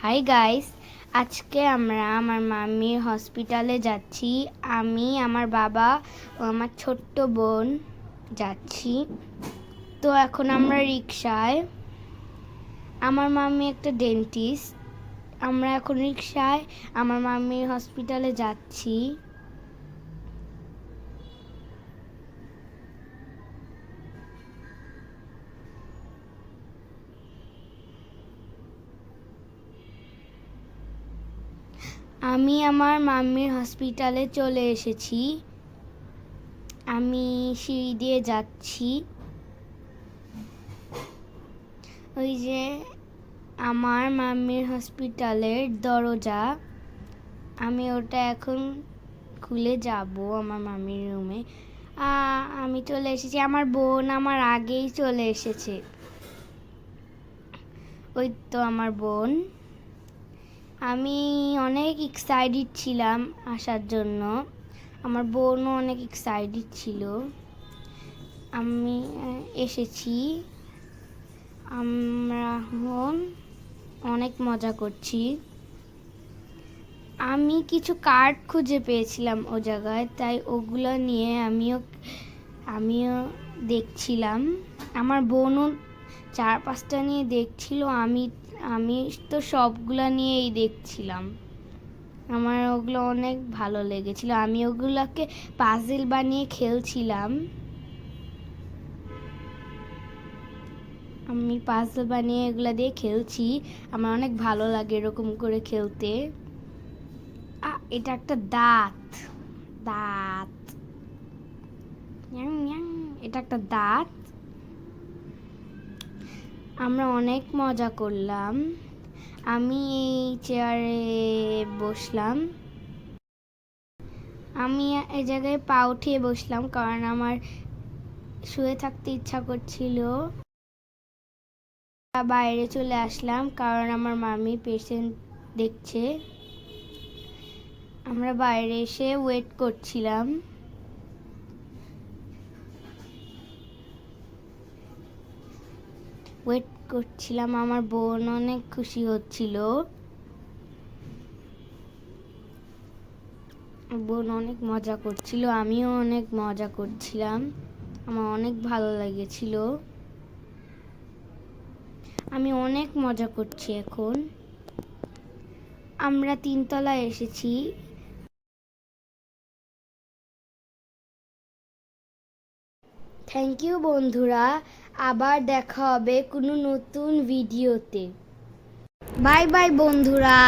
Hi guys, আজকে আমরা আমার মাম্মির হসপিটালে যাচ্ছি। আমি, আমার বাবা ও আমার ছোট্ট বোন যাচ্ছি। তো এখন আমরা রিকশায়, আমার মাম্মি একটা ডেন্টিস্ট, আমরা এখন রিকশায় আমার মাম্মির হসপিটালে যাচ্ছি। আমি আমার মাম্মির হসপিটালে চলে এসেছি। আমি সিঁড়ি দিয়ে যাচ্ছি। ওই যে আমার মাম্মির হসপিটালের দরজা, আমি ওটা এখন খুলে যাব আমার মাম্মির রুমে। আমি চলে এসেছি, আমার বোন আমার আগেই চলে এসেছে। ওই তো আমার বোন। আমি অনেক এক্সাইটেড ছিলাম আসার জন্য, আমার বোনও অনেক এক্সাইটেড ছিল। আমি এসেছি, আমরা এখন অনেক মজা করছি। আমি কিছু কার্ড খুঁজে পেয়েছিলাম ও জায়গায়, তাই ওগুলো নিয়ে আমিও দেখছিলাম। আমার বোনও 4-5টা নিয়ে দেখছিল, আমি তো সবগুলা নিয়েই দেখছিলাম। আমার ওগুলো অনেক ভালো লেগেছিল, আমি ওগুলোকে পাজল বানিয়ে খেলছিলাম। আমি পাজল বানিয়ে এগুলা দিয়ে খেলছি, আমার অনেক ভালো লাগে এরকম করে খেলতে। এটা একটা দাঁত, দাঁত, এটা একটা দাঁত। আমরা অনেক মজা করলাম। আমি এই চেয়ারে বসলাম, আমি এই জায়গায় পা উঠিয়ে বসলাম কারণ আমার শুয়ে থাকতে ইচ্ছা করছিল। বাইরে চলে আসলাম কারণ আমার মামি পেশেন্ট দেখছে। আমরা বাইরে এসে ওয়েট করছিলাম, আমার বোন অনেক খুশি হচ্ছিল, বোন অনেক মজা করছিল, আমিও অনেক মজা করছিলাম, আমার অনেক ভালো লেগেছিল। আমি অনেক মজা করছি এখন। আমরা 3 তলায় এসেছি। থ্যাংক ইউ বন্ধুরা, আবার দেখা হবে কোনো নতুন ভিডিওতে। বাই বাই বন্ধুরা।